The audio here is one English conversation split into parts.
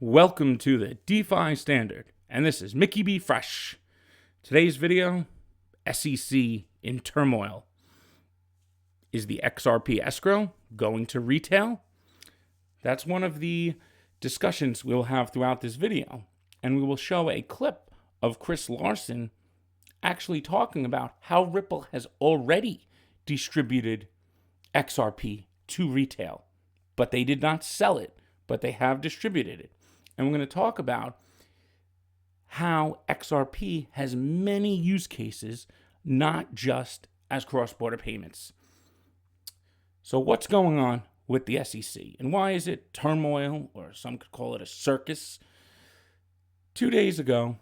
Welcome to the DeFi Standard, and this is Mickey B. Fresh. Today's video, SEC in turmoil. Is the XRP Escrow going to retail? That's one of the discussions we'll have throughout this video, and we will show a clip of Chris Larsen actually talking about how Ripple has already distributed XRP to retail, but they did not sell it, but they have distributed it. And we're going to talk about how XRP has many use cases, not just as cross-border payments. So what's going on with the SEC? And why is it turmoil, or some could call it a circus? 2 days ago,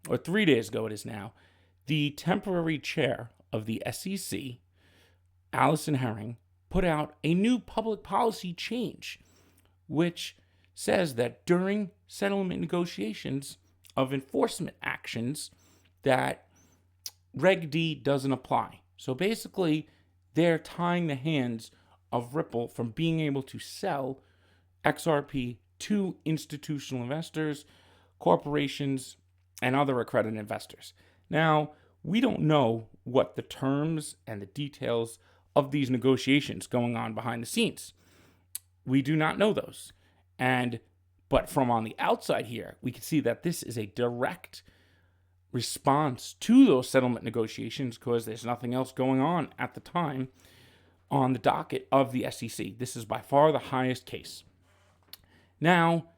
or 3 days ago it is now, the temporary chair of the SEC, Allison Herring, put out a new public policy change, which says that during settlement negotiations of enforcement actions that Reg D doesn't apply. So basically, they're tying the hands of Ripple from being able to sell XRP to institutional investors, corporations, and other accredited investors. Now, we don't know what the terms and the details of these negotiations going on behind the scenes. We do not know those. But from on the outside here, we can see that this is a direct response to those settlement negotiations because there's nothing else going on at the time on the docket of the SEC. This is by far the highest case. Now,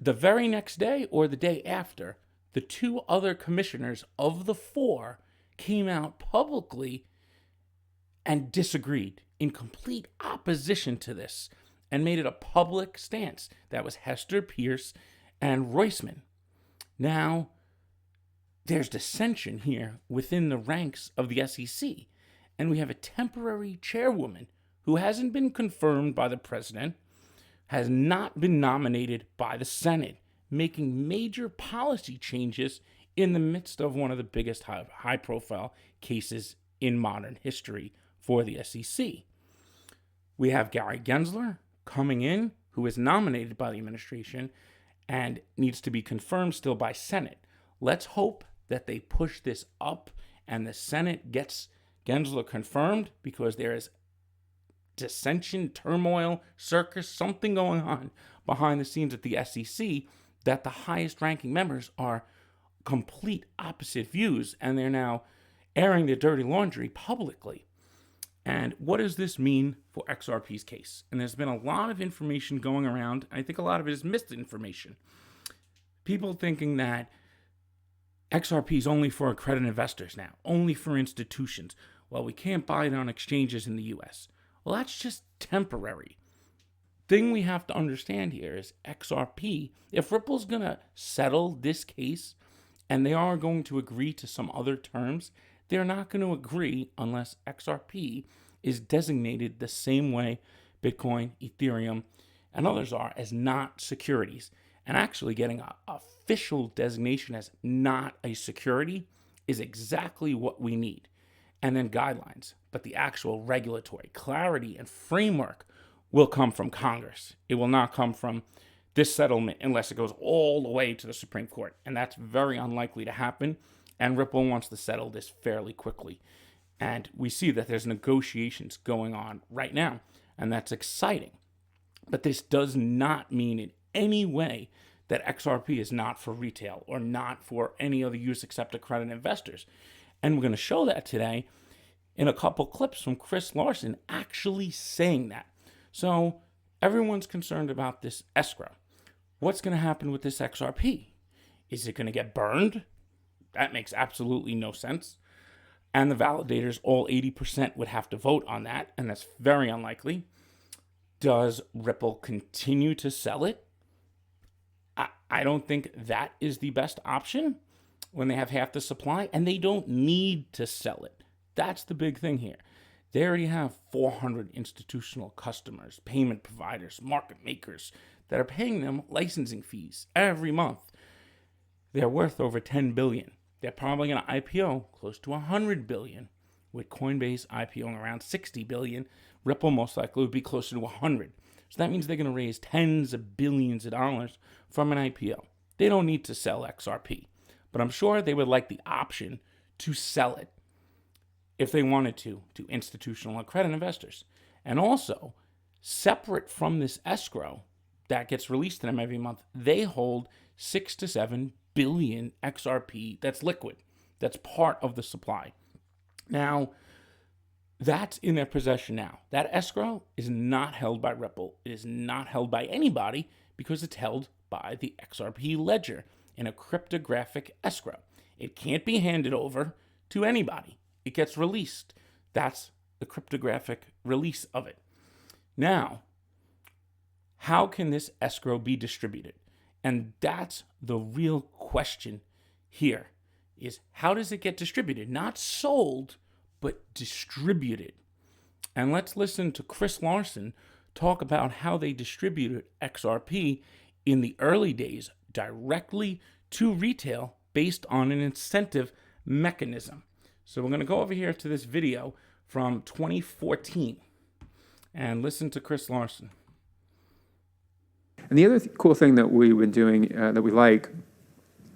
the very next day or the day after, the two other commissioners of the four came out publicly and disagreed in complete opposition to this, and made it a public stance. That was Hester Pierce and Roisman. Now, there's dissension here within the ranks of the SEC, and we have a temporary chairwoman who hasn't been confirmed by the president, has not been nominated by the Senate, making major policy changes in the midst of one of the biggest high-profile cases in modern history for the SEC. We have Gary Gensler coming in, who is nominated by the administration and needs to be confirmed still by Senate. Let's hope that they push this up and the Senate gets Gensler confirmed, because there is dissension, turmoil, circus, something going on behind the scenes at the SEC that the highest ranking members are complete opposite views, and they're now airing their dirty laundry publicly. And what does this mean for XRP's case? And there's been a lot of information going around. I think a lot of it is misinformation. People thinking that XRP is only for accredited investors now, only for institutions. Well, we can't buy it on exchanges in the US. Well, that's just temporary. Thing we have to understand here is XRP, if Ripple's going to settle this case and they are going to agree to some other terms, they're not going to agree unless XRP is designated the same way Bitcoin, Ethereum, and others are, as not securities. And actually getting an official designation as not a security is exactly what we need. And then guidelines. But the actual regulatory clarity and framework will come from Congress. It will not come from this settlement unless it goes all the way to the Supreme Court. And that's very unlikely to happen. And Ripple wants to settle this fairly quickly. And we see that there's negotiations going on right now, and that's exciting. But this does not mean in any way that XRP is not for retail or not for any other use except accredited investors. And we're going to show that today in a couple clips from Chris Larsen actually saying that. So everyone's concerned about this escrow. What's going to happen with this XRP? Is it going to get burned? That makes absolutely no sense. And the validators, all 80%, would have to vote on that, and that's very unlikely. Does Ripple continue to sell it? I don't think that is the best option when they have half the supply, and they don't need to sell it. That's the big thing here. They already have 400 institutional customers, payment providers, market makers that are paying them licensing fees every month. They're worth over $10 billion. They're probably going to IPO close to $100 billion, with Coinbase IPOing around $60 billion. Ripple most likely would be closer to $100. So that means they're going to raise tens of billions of dollars from an IPO. They don't need to sell XRP, but I'm sure they would like the option to sell it if they wanted to institutional and credit investors. And also, separate from this escrow that gets released to them every month, they hold 6 to 7 billion XRP that's liquid, that's part of the supply. Now, that's in their possession now. That escrow is not held by Ripple. It is not held by anybody because it's held by the XRP ledger in a cryptographic escrow. It can't be handed over to anybody. It gets released. That's the cryptographic release of it. Now, how can this escrow be distributed? And that's the real question here, is how does it get distributed? Not sold, but distributed. And let's listen to Chris Larsen talk about how they distributed XRP in the early days directly to retail based on an incentive mechanism. So we're going to go over here to this video from 2014 and listen to Chris Larsen. And the other cool thing that we've been doing that we like,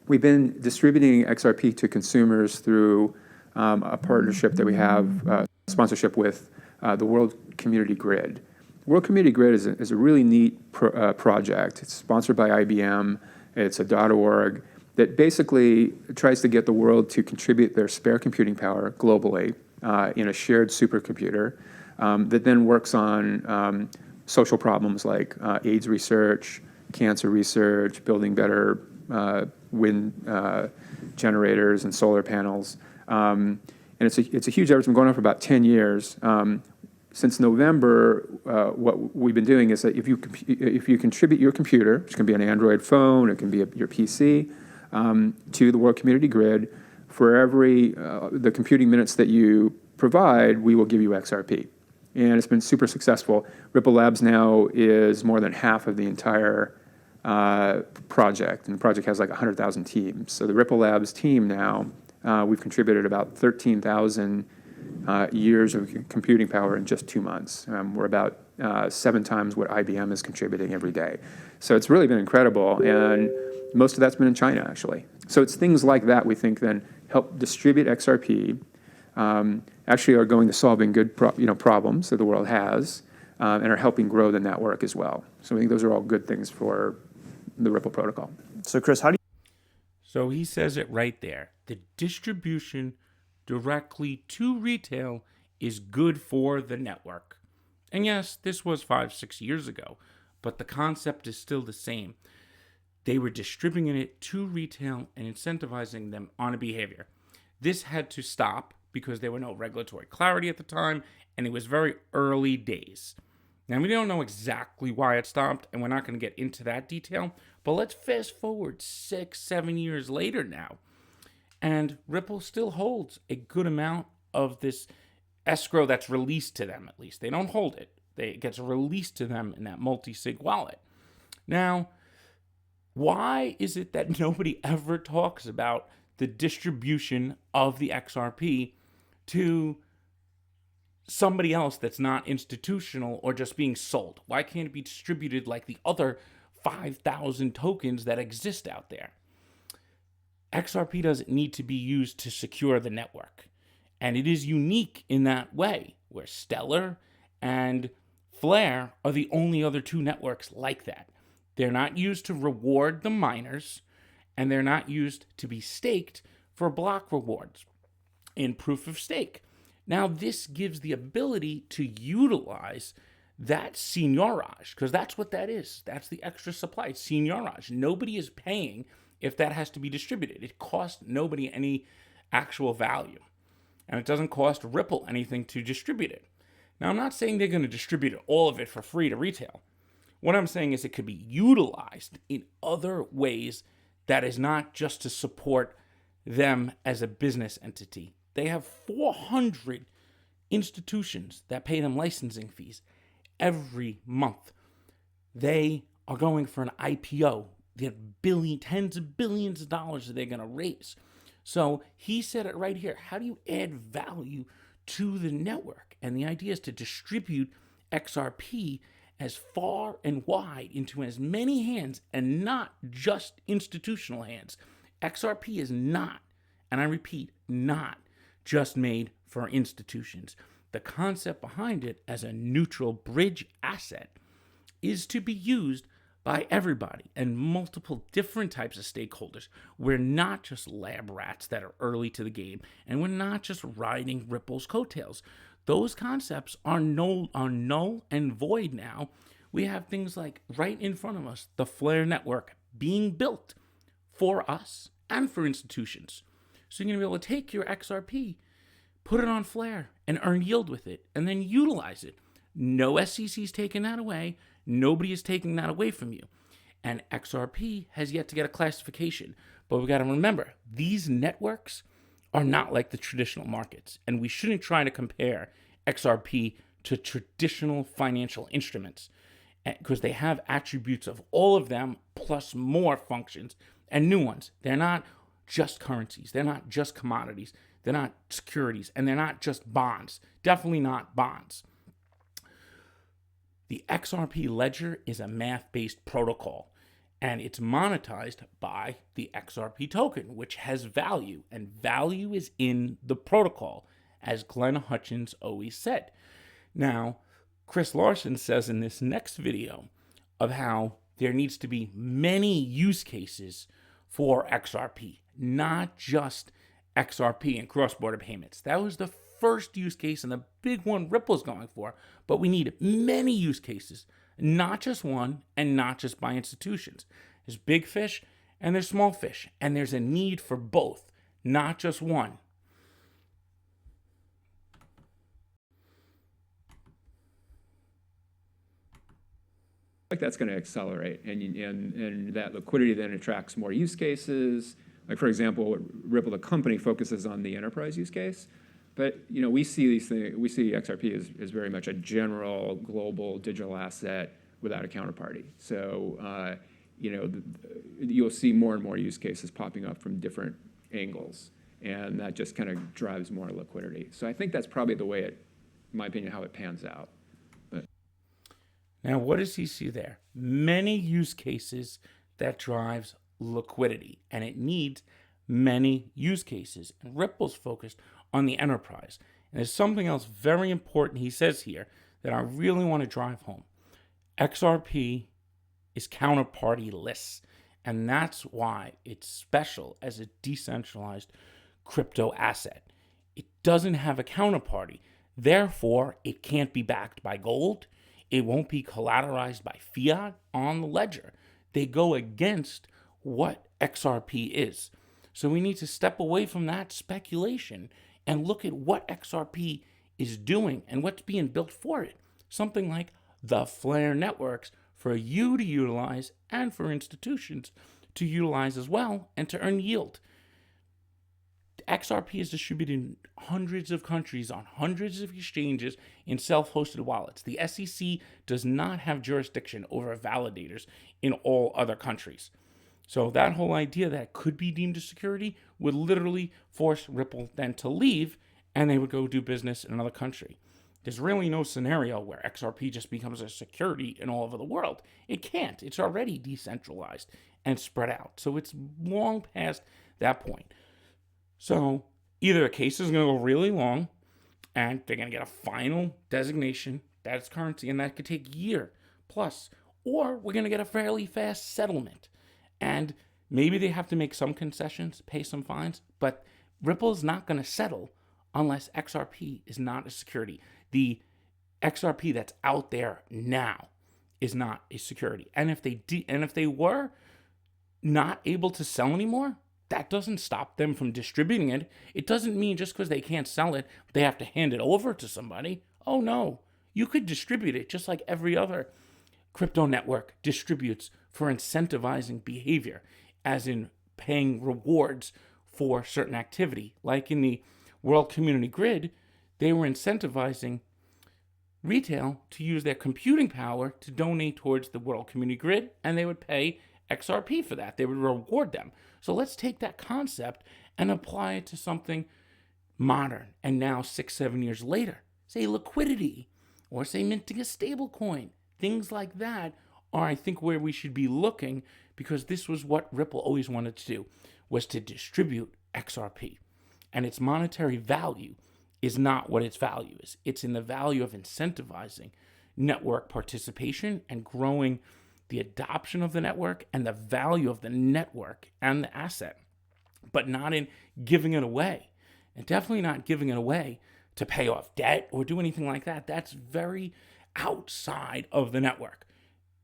we've been distributing XRP to consumers through a partnership that we have, sponsorship with the World Community Grid. World Community Grid is a really neat project. It's sponsored by IBM. It's a .org that basically tries to get the world to contribute their spare computing power globally in a shared supercomputer that then works on social problems like AIDS research, cancer research, building better wind generators and solar panels. And it's a huge effort. It's been going on for about 10 years. Since November, what we've been doing is that if you contribute your computer, which can be an Android phone, it can be your PC, to the World Community Grid, for every the computing minutes that you provide, we will give you XRP. And it's been super successful. Ripple Labs now is more than half of the entire project, and the project has like 100,000 teams. So the Ripple Labs team now, we've contributed about 13,000 years of computing power in just 2 months. We're about 7 times what IBM is contributing every day. So it's really been incredible, and most of that's been in China, actually. So it's things like that we think then help distribute XRP, actually are going to solving good problems that the world has, and are helping grow the network as well. So I think those are all good things for the Ripple protocol. So Chris, how do you... So he says it right there. The distribution directly to retail is good for the network. And yes, this was 5-6 years ago, but the concept is still the same. They were distributing it to retail and incentivizing them on a behavior. This had to stop because there were no regulatory clarity at the time, and it was very early days. Now, we don't know exactly why it stopped, and we're not going to get into that detail, but let's fast forward 6-7 years later now, and Ripple still holds a good amount of this escrow that's released to them, at least. They don't hold it. It gets released to them in that multi-sig wallet. Now, why is it that nobody ever talks about the distribution of the XRP to somebody else that's not institutional or just being sold? Why can't it be distributed like the other 5,000 tokens that exist out there? XRP doesn't need to be used to secure the network. And it is unique in that way, where Stellar and Flare are the only other 2 networks like that. They're not used to reward the miners, and they're not used to be staked for block rewards in proof of stake. Now, this gives the ability to utilize that seigniorage, because that's what that is. That's the extra supply. It's seigniorage. Nobody is paying if that has to be distributed. It costs nobody any actual value. And it doesn't cost Ripple anything to distribute it. Now, I'm not saying they're going to distribute all of it for free to retail. What I'm saying is it could be utilized in other ways that is not just to support them as a business entity. They have 400 institutions that pay them licensing fees every month. They are going for an IPO. They have tens of billions of dollars that they're going to raise. So he said it right here. How do you add value to the network? And the idea is to distribute XRP as far and wide into as many hands, and not just institutional hands. XRP is not, and I repeat, not just made for institutions. The concept behind it as a neutral bridge asset is to be used by everybody and multiple different types of stakeholders. We're not just lab rats that are early to the game, and we're not just riding Ripple's coattails. Those concepts are null and void now. We have things like right in front of us, the FLR network being built for us and for institutions. So you're going to be able to take your XRP, put it on FLR, and earn yield with it, and then utilize it. No SEC's taking that away. Nobody is taking that away from you. And XRP has yet to get a classification. But we got to remember, these networks are not like the traditional markets. And we shouldn't try to compare XRP to traditional financial instruments, because they have attributes of all of them plus more functions and new ones. They're not just currencies. They're not just commodities. They're not securities. And they're not just bonds. Definitely not bonds. The XRP ledger is a math-based protocol, and it's monetized by the XRP token, which has value, and value is in the protocol, as Glenn Hutchins always said. Now, Chris Larsen says in this next video of how there needs to be many use cases for XRP, not just XRP and cross-border payments. That was the first use case and the big one Ripple's going for, but we need many use cases, not just one and not just by institutions. There's big fish and there's small fish, and there's a need for both, not just one. Like that's going to accelerate, and that liquidity then attracts more use cases. Like, for example, Ripple, the company, focuses on the enterprise use case. But we see these things. We see XRP as very much a general global digital asset without a counterparty. So you'll see more and more use cases popping up from different angles, and that just kind of drives more liquidity. So I think that's probably the way in my opinion, how it pans out. But now, what does he see there? Many use cases that drives liquidity, and it needs many use cases. And Ripple's focused on the enterprise. And there's something else very important he says here that I really want to drive home. XRP is counterparty-less, and that's why it's special as a decentralized crypto asset. It doesn't have a counterparty. Therefore, it can't be backed by gold. It won't be collateralized by fiat on the ledger. They go against what XRP is. So we need to step away from that speculation and look at what XRP is doing and what's being built for it. Something like the FLR networks for you to utilize and for institutions to utilize as well and to earn yield. XRP is distributed in hundreds of countries on hundreds of exchanges in self-hosted wallets. The SEC does not have jurisdiction over validators in all other countries. So that whole idea that it could be deemed a security would literally force Ripple then to leave, and they would go do business in another country. There's really no scenario where XRP just becomes a security in all over the world. It can't. It's already decentralized and spread out. So it's long past that point. So either a case is going to go really long, and they're going to get a final designation that it's currency, and that could take a year plus, or we're going to get a fairly fast settlement. And maybe they have to make some concessions, pay some fines, but Ripple's not going to settle unless XRP is not a security. The XRP that's out there now is not a security. And if they were not able to sell anymore, that doesn't stop them from distributing it. It doesn't mean just because they can't sell it, they have to hand it over to somebody. Oh no, you could distribute it just like every other crypto network distributes for incentivizing behavior, as in paying rewards for certain activity. Like in the World Community Grid, they were incentivizing retail to use their computing power to donate towards the World Community Grid, and they would pay XRP for that. They would reward them. So let's take that concept and apply it to something modern. And now 6-7 years later, say liquidity, or say minting a stablecoin. Things like that are, I think, where we should be looking, because this was what Ripple always wanted to do, was to distribute XRP. And its monetary value is not what its value is. It's in the value of incentivizing network participation and growing the adoption of the network and the value of the network and the asset, but not in giving it away. And definitely not giving it away to pay off debt or do anything like that. That's very outside of the network.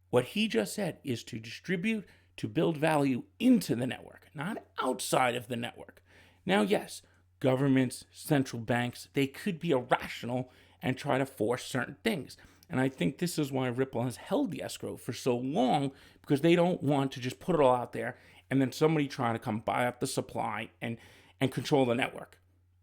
What he just said is to distribute, to build value into the network, not outside of the network. Now, yes, governments, central banks, they could be irrational and try to force certain things. And I think this is why Ripple has held the escrow for so long, because they don't want to just put it all out there and then somebody trying to come buy up the supply and control the network.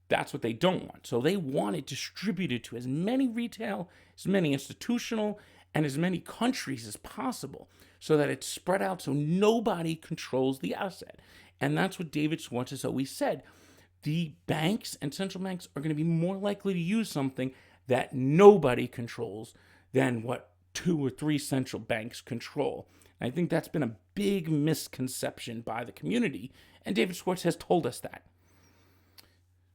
That's what they don't want. So they want it distributed to as many retail, as many institutional, and as many countries as possible, so that it's spread out so nobody controls the asset. And that's what David Schwartz has always said. The banks and central banks are going to be more likely to use something that nobody controls than what 2 or 3 central banks control. And I think that's been a big misconception by the community, and David Schwartz has told us that.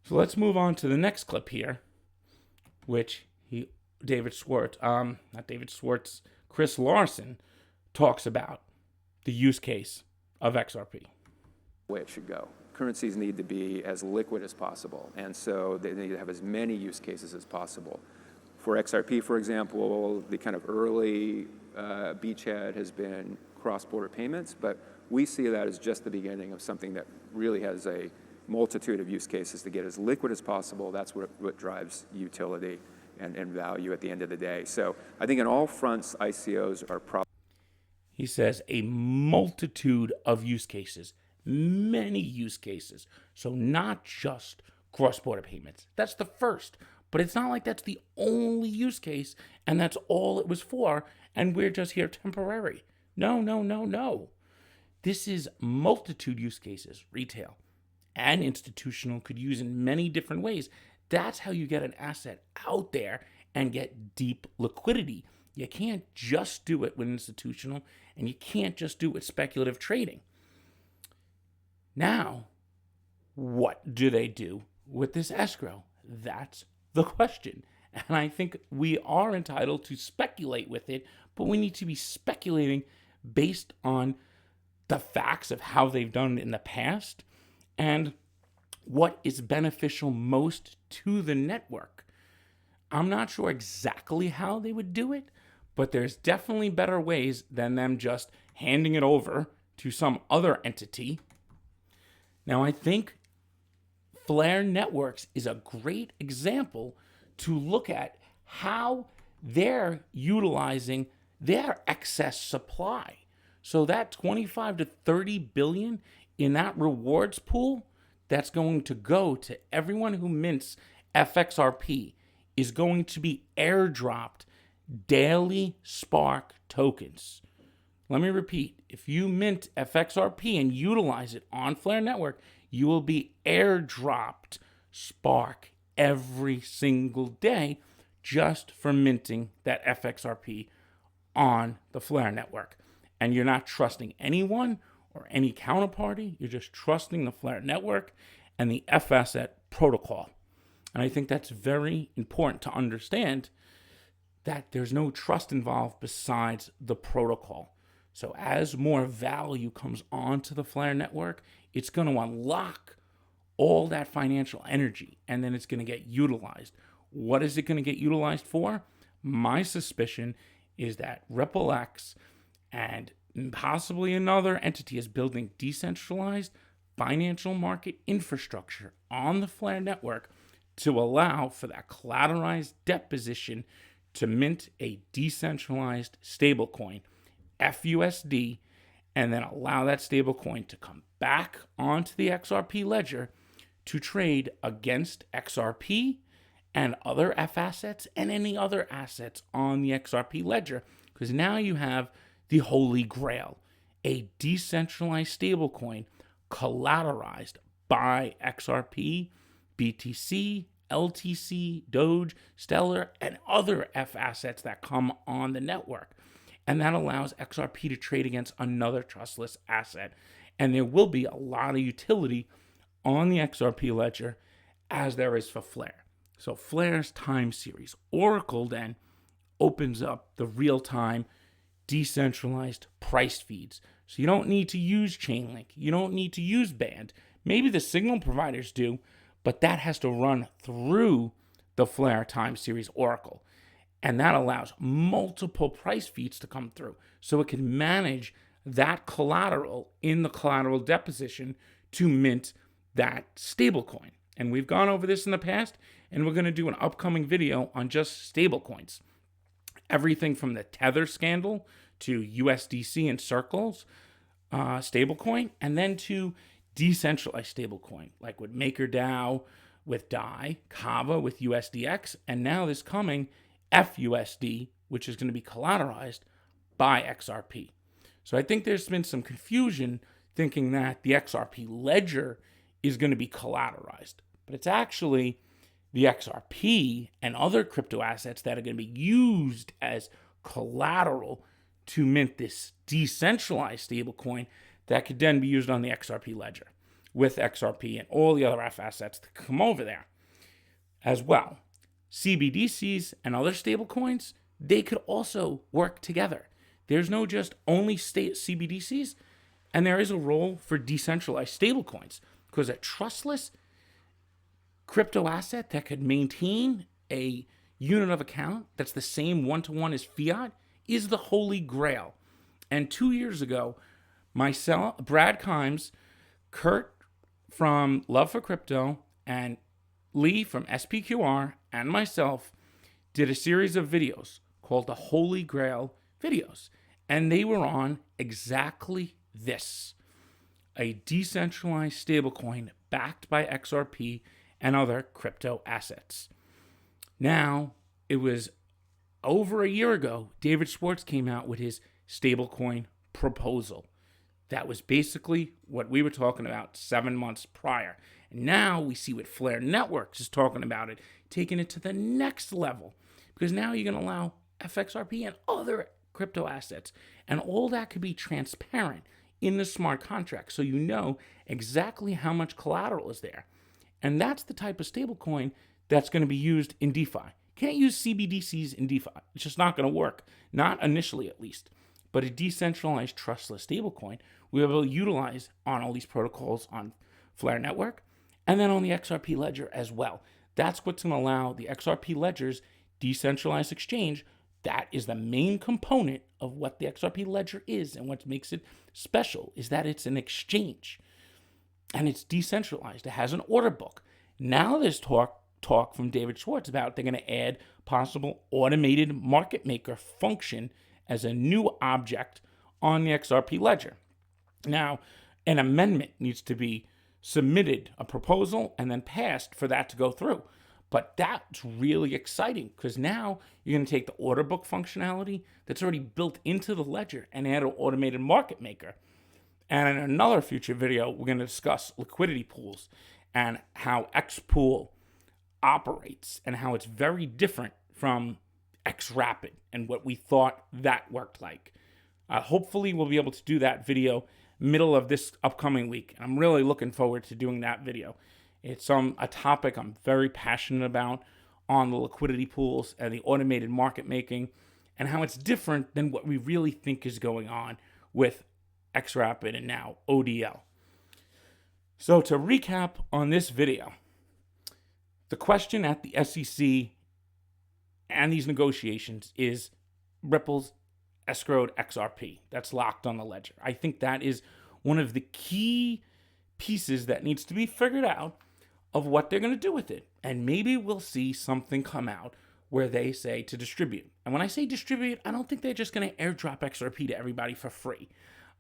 So let's move on to the next clip here, which Chris Larsen talks about the use case of XRP. The way it should go. Currencies need to be as liquid as possible, and so they need to have as many use cases as possible. For XRP, for example, the kind of early beachhead has been cross-border payments, but we see that as just the beginning of something that really has a multitude of use cases to get as liquid as possible. That's what drives utility and value at the end of the day. So I think on all fronts, ICOs are probably... He says a multitude of use cases, many use cases. So not just cross-border payments. That's the first. But it's not like that's the only use case and that's all it was for and we're just here temporary. No. This is multitude use cases, retail and institutional, could use in many different ways. That's how you get an asset out there and get deep liquidity. You can't just do it with institutional, and you can't just do it with speculative trading. Now, what do they do with this escrow? That's the question. And I think we are entitled to speculate with it, but we need to be speculating based on the facts of how they've done it in the past and what is beneficial most to the network. I'm not sure exactly how they would do it, but there's definitely better ways than them just handing it over to some other entity. Now, I think Flare Networks is a great example to look at how they're utilizing their excess supply. So that 25 to 30 billion in that rewards pool that's going to go to everyone who mints FXRP is going to be airdropped daily Spark tokens. Let me repeat. If you mint FXRP and utilize it on Flare Network, you will be airdropped Spark every single day just for minting that FXRP on the Flare Network. And you're not trusting anyone or any counterparty. You're just trusting the Flare Network and the FAsset protocol. And I think that's very important to understand, that there's no trust involved besides the protocol. So as more value comes onto the Flare Network, it's going to unlock all that financial energy, and then it's going to get utilized. What is it going to get utilized for? My suspicion is that Ripple X and possibly another entity is building decentralized financial market infrastructure on the Flare Network to allow for that collateralized debt position to mint a decentralized stablecoin, FUSD, and then allow that stablecoin to come back onto the XRP ledger to trade against XRP and other FAssets and any other assets on the XRP ledger. Because now you have the Holy Grail, a decentralized stablecoin collateralized by XRP, BTC, LTC, Doge, Stellar, and other FAssets that come on the network. and that allows XRP to trade against another trustless asset. And there will be a lot of utility on the XRP ledger as there is for Flare. So Flare's time series. Oracle then opens up the real-time decentralized price feeds. So you don't need to use Chainlink. You don't need to use Band. Maybe the signal providers do, but that has to run through the Flare time series Oracle. And that allows multiple price feeds to come through. So it can manage that collateral in the collateral deposition to mint that stablecoin. And we've gone over this in the past, and we're going to do an upcoming video on just stablecoins. Everything from the Tether scandal to USDC and Circle's stablecoin, and then to decentralized stablecoin, like with MakerDAO, with DAI, Kava with USDX, and now this coming FUSD, which is going to be collateralized by XRP. So I think there's been some confusion thinking that the XRP ledger is going to be collateralized, but it's actually the XRP and other crypto assets that are going to be used as collateral to mint this decentralized stablecoin that could then be used on the XRP ledger with XRP and all the other FAssets that come over there as well. CBDCs and other stablecoins, they could also work together. There's no just only CBDCs, and there is a role for decentralized stablecoins, because a trustless crypto asset that could maintain a unit of account that's the same one-to-one as fiat is the Holy Grail. And 2 years ago, myself, Brad Kimes, Kurt from Love for Crypto, and Lee from SPQR, and myself did a series of videos called the Holy Grail videos. And they were on exactly this: a decentralized stablecoin backed by XRP and other crypto assets. Now, it was over a year ago, David Schwartz came out with his stablecoin proposal. That was basically what we were talking about 7 months prior. And now we see what Flare Networks is talking about it, taking it to the next level. Because now you're going to allow FXRP and other crypto assets. And all that could be transparent in the smart contract, so you know exactly how much collateral is there. And that's the type of stablecoin that's going to be used in DeFi. Can't use CBDCs in DeFi. It's just not going to work. Not initially, at least. But a decentralized, trustless stablecoin we'll be able to utilize on all these protocols on Flare Network and then on the XRP ledger as well. That's what's going to allow the XRP ledger's decentralized exchange. That is the main component of what the XRP ledger is, and what makes it special is that it's an exchange and it's decentralized. It has an order book. Now there's talk from David Schwartz about they're going to add possible automated market maker function as a new object on the XRP ledger. Now, an amendment needs to be submitted, a proposal, and then passed for that to go through. But that's really exciting, because now you're going to take the order book functionality that's already built into the ledger and add an automated market maker. And in another future video, we're going to discuss liquidity pools and how XPool operates and how it's very different from XRapid and what we thought that worked like. Hopefully, we'll be able to do that video middle of this upcoming week. I'm really looking forward to doing that video. It's a topic I'm very passionate about on the liquidity pools and the automated market making, and how it's different than what we really think is going on with XRapid and now ODL. So to recap on this video, the question at the SEC and these negotiations is Ripple's escrowed XRP that's locked on the ledger. I think that is one of the key pieces that needs to be figured out of what they're going to do with it. And maybe we'll see something come out where they say to distribute. And when I say distribute, I don't think they're just going to airdrop XRP to everybody for free.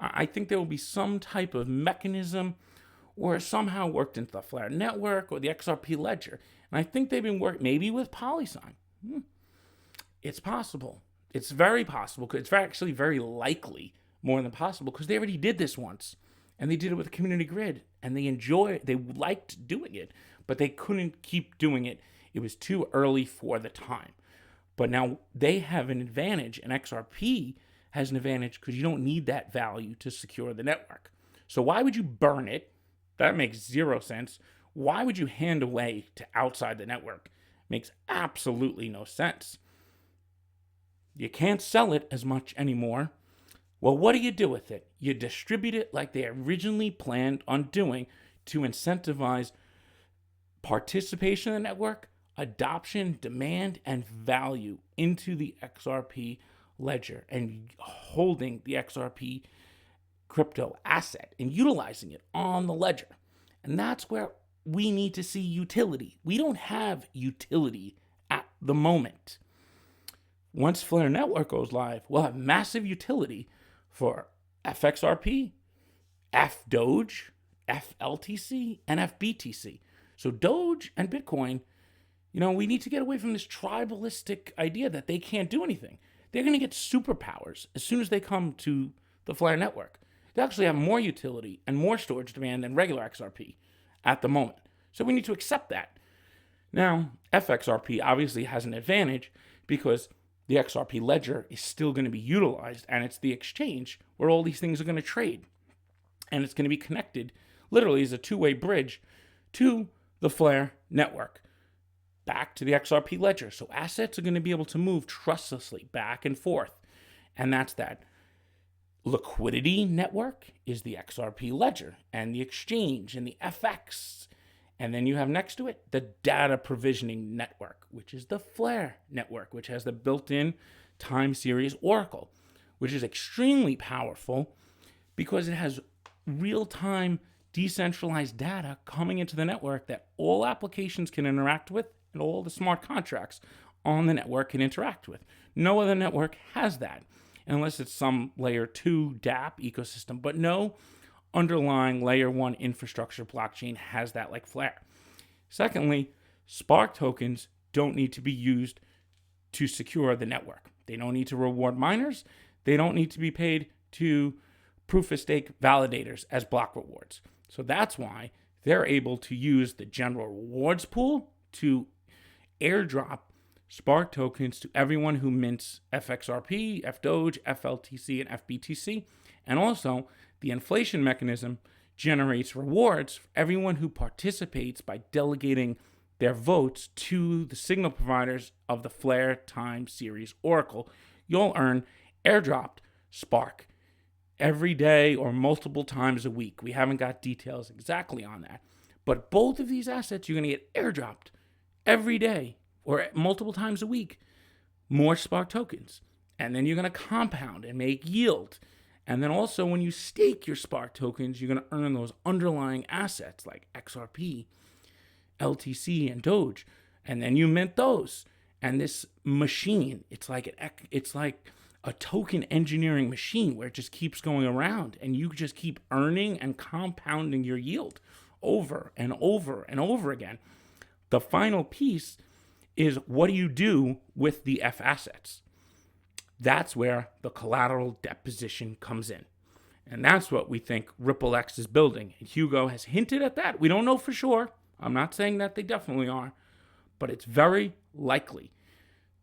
I think there will be some type of mechanism or somehow worked into the Flare Network or the XRP ledger. And I think they've been working maybe with Polysign. It's possible. It's very possible. It's actually very likely, more than possible, because they already did this once. And they did it with a community grid. And they liked doing it, but they couldn't keep doing it. It was too early for the time. But now they have an advantage, and XRP has an advantage because you don't need that value to secure the network. So why would you burn it? That makes zero sense. Why would you hand away to outside the network? Makes absolutely no sense. You can't sell it as much anymore. Well, what do you do with it? You distribute it like they originally planned on doing to incentivize participation in the network, adoption, demand, and value into the XRP ledger and holding the XRP crypto asset and utilizing it on the ledger. And that's where we need to see utility. We don't have utility at the moment. Once Flare Network goes live, we'll have massive utility for FXRP, FDoge, FLTC, and FBTC. So Doge and Bitcoin, we need to get away from this tribalistic idea that they can't do anything. They're going to get superpowers as soon as they come to the Flare network. They actually have more utility and more storage demand than regular XRP at the moment. So we need to accept that. Now, FXRP obviously has an advantage because the XRP ledger is still going to be utilized, and it's the exchange where all these things are going to trade. And it's going to be connected literally as a two-way bridge to the Flare network, back to the XRP ledger. So assets are going to be able to move trustlessly back and forth. And that's that. Liquidity network is the XRP ledger and the exchange and the FX. And then you have next to it the data provisioning network, which is the Flare network, which has the built-in time series oracle, which is extremely powerful because it has real-time decentralized data coming into the network that all applications can interact with and all the smart contracts on the network can interact with. No other network has that unless it's some layer 2 dApp ecosystem, but no underlying layer 1 infrastructure blockchain has that like Flare. Secondly, Spark tokens don't need to be used to secure the network. They don't need to reward miners. They don't need to be paid to proof of stake validators as block rewards. So that's why they're able to use the general rewards pool to airdrop Spark tokens to everyone who mints FXRP, FDoge, FLTC, and FBTC. And also, the inflation mechanism generates rewards for everyone who participates by delegating their votes to the signal providers of the Flare time series oracle. You'll earn airdropped Spark every day or multiple times a week. We haven't got details exactly on that. But both of these assets, you're going to get airdropped every day or multiple times a week, more Spark tokens. And then you're going to compound and make yield. And then also when you stake your Spark tokens, you're going to earn those underlying assets like XRP, LTC, and Doge. And then you mint those. And this machine, it's like a token engineering machine where it just keeps going around and you just keep earning and compounding your yield over and over and over again. The final piece is what do you do with the FAssets? That's where the collateral deposition comes in. And that's what we think RippleX is building. And Hugo has hinted at that. We don't know for sure. I'm not saying that they definitely are, but it's very likely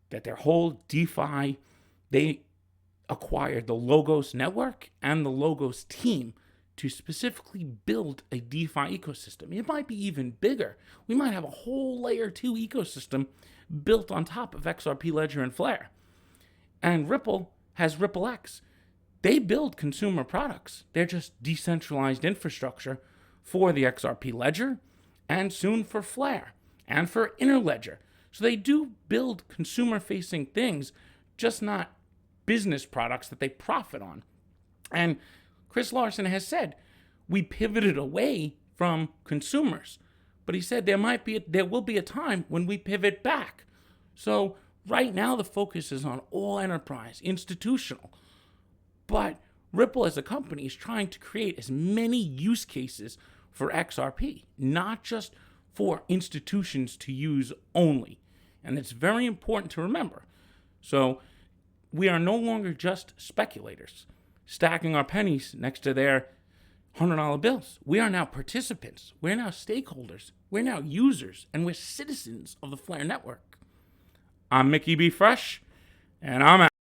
that their whole DeFi, they acquired the Logos network and the Logos team to specifically build a DeFi ecosystem. It might be even bigger. We might have a whole layer 2 ecosystem built on top of XRP Ledger and Flare. And Ripple has RippleX. They build consumer products. They're just decentralized infrastructure for the XRP Ledger and soon for Flare and for Interledger. So they do build consumer-facing things, just not business products that they profit on. And Chris Larsen has said, we pivoted away from consumers. But he said there will be a time when we pivot back. So right now the focus is on all enterprise, institutional. But Ripple as a company is trying to create as many use cases for XRP, not just for institutions to use only. And it's very important to remember. So we are no longer just speculators stacking our pennies next to their $100 bills. We are now participants. We're now stakeholders. We're now users, and we're citizens of the Flare network. I'm Mickey B. Fresh, and I'm out.